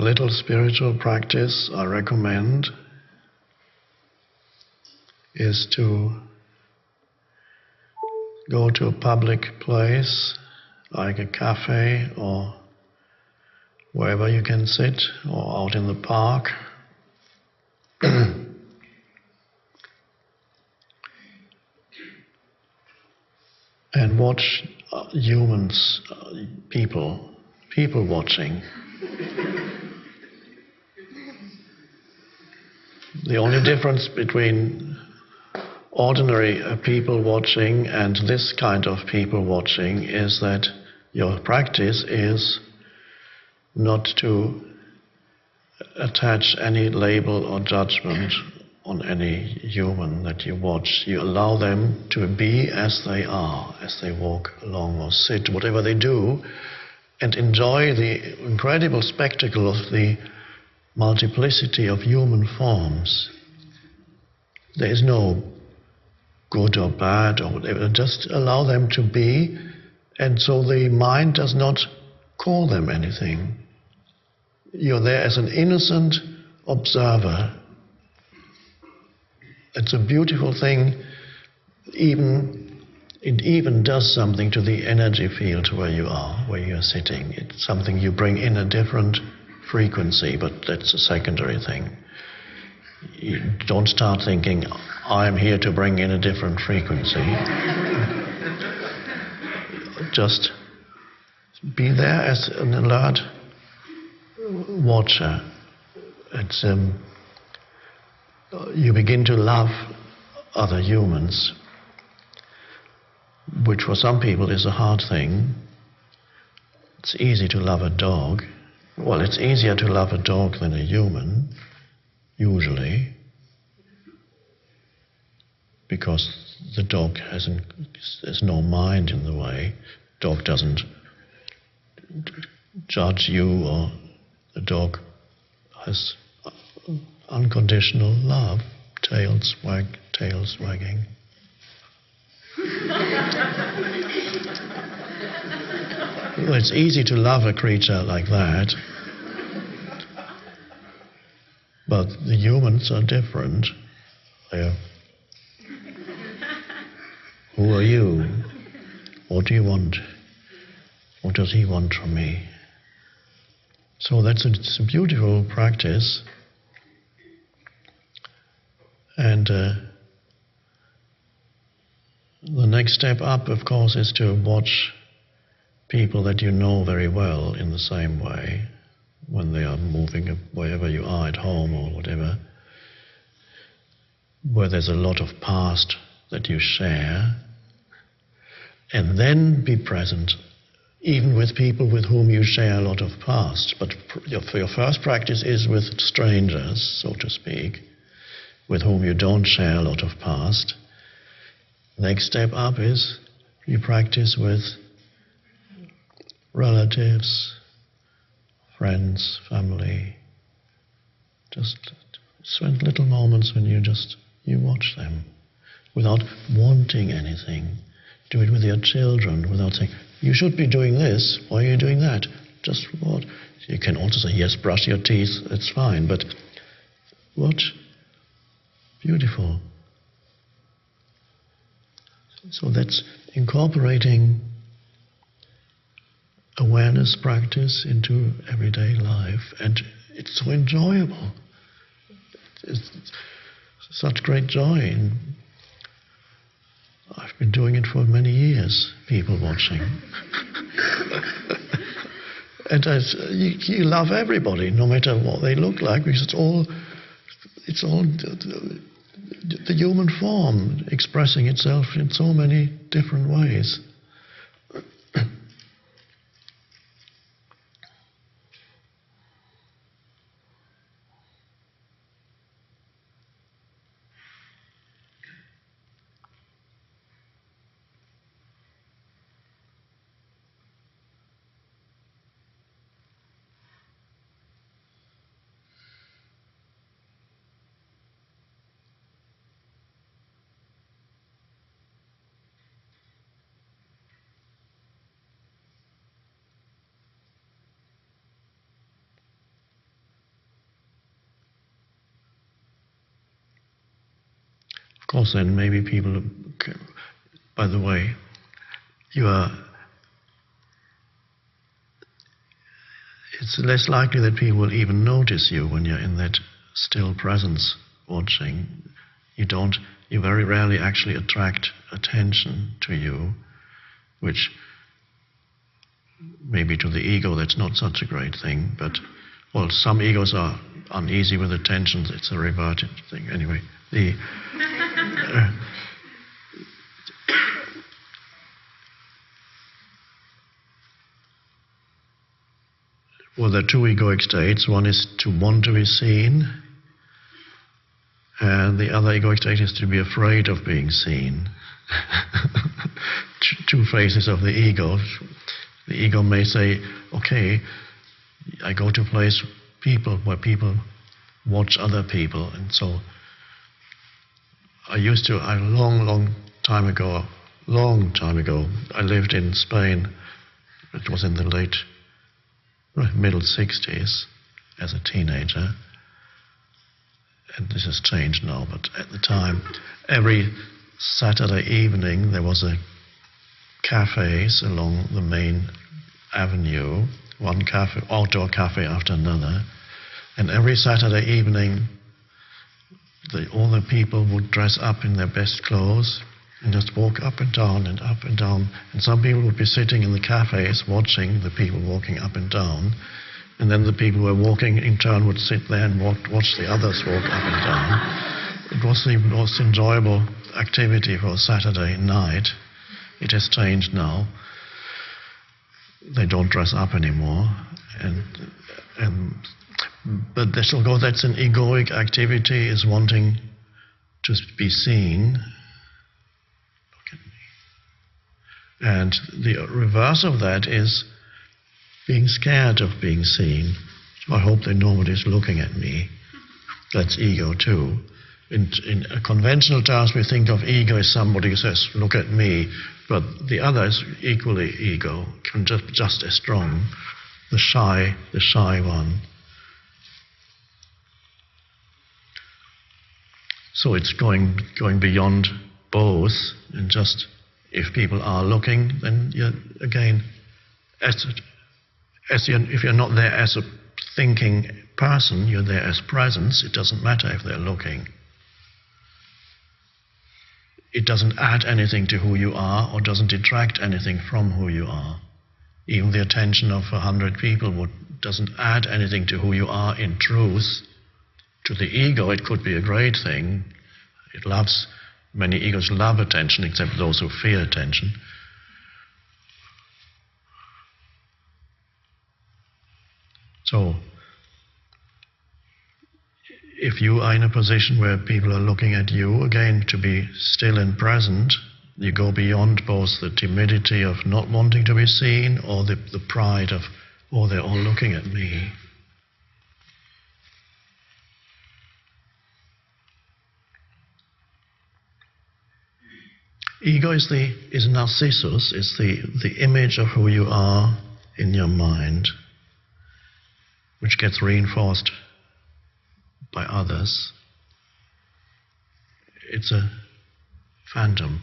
little spiritual practice I recommend is to go to a public place like a cafe or wherever you can sit, or out in the park. And watch humans, people watching. The only difference between ordinary people watching and this kind of people watching is that your practice is not to attach any label or judgment on any human that you watch. You allow them to be as they are, as they walk along or sit, whatever they do, and enjoy the incredible spectacle of the multiplicity of human forms. There is no good or bad or whatever, just allow them to be, and so the mind does not call them anything. You're there as an innocent observer. It's a beautiful thing. It even does something to the energy field where you are, where you're sitting. It's something you bring in a different frequency, but that's a secondary thing. You don't start thinking, I'm here to bring in a different frequency. Just be there as an alert watcher. It's you begin to love other humans, which for some people is a hard thing. It's easy to love a dog. Well, it's easier to love a dog than a human, usually, because the dog there's no mind in the way. Dog doesn't judge you, or the dog has unconditional love, tails wagging. Well, it's easy to love a creature like that, but the humans are different. Who are you? What do you want? What does he want from me? So it's a beautiful practice. And the next step up, of course, is to watch people that you know very well in the same way when they are moving wherever you are, at home or whatever, where there's a lot of past that you share, and then be present even with people with whom you share a lot of past. But your first practice is with strangers, so to speak, with whom you don't share a lot of past. Next step up is you practice with relatives, friends, family. Just spend little moments when you watch them without wanting anything. Do it with your children without saying, you should be doing this, why are you doing that? Just what? You can also say, yes, brush your teeth, it's fine, but watch. Beautiful. So that's incorporating awareness practice into everyday life, and it's so enjoyable. It's such great joy. I've been doing it for many years, people watching. And you love everybody, no matter what they look like, because it's all the human form expressing itself in so many different ways. course, then maybe people, by the way, it's less likely that people will even notice you when you're in that still presence watching. You very rarely actually attract attention to you, which maybe to the ego that's not such a great thing, but well, some egos are uneasy with attention. It's a reverted thing. Anyway, well, there are two egoic states. One is to want to be seen, and the other egoic state is to be afraid of being seen. Two phases of the ego. The ego may say, okay, I go to a place where people watch other people, and so a long time ago, I lived in Spain. It was in the middle 60s as a teenager, and this has changed now, but at the time, every Saturday evening there was a cafes along the main avenue, one cafe, outdoor cafe after another, and every Saturday evening all the people would dress up in their best clothes and just walk up and down and up and down, and some people would be sitting in the cafes watching the people walking up and down, and then the people who were walking in turn would sit there and watch the others walk up and down. It was the most enjoyable activity for a Saturday night. It has changed now. They don't dress up anymore, but that's an egoic activity, is wanting to be seen. Look at me. And the reverse of that is being scared of being seen. I hope that nobody's looking at me. That's ego too. In conventional terms, we think of ego as somebody who says, look at me, but the other is equally ego, just as strong, the shy one. So it's going beyond both, and just if people are looking, then you're again, if you're not there as a thinking person, you're there as presence. It doesn't matter if they're looking. It doesn't add anything to who you are, or doesn't detract anything from who you are. Even the attention of 100 people doesn't add anything to who you are in truth. To the ego, it could be a great thing. Many egos love attention, except those who fear attention. So, if you are in a position where people are looking at you, again, to be still and present, you go beyond both the timidity of not wanting to be seen or the pride of, oh, they're all looking at me. Ego is Narcissus, is the image of who you are in your mind, which gets reinforced by others. It's a phantom.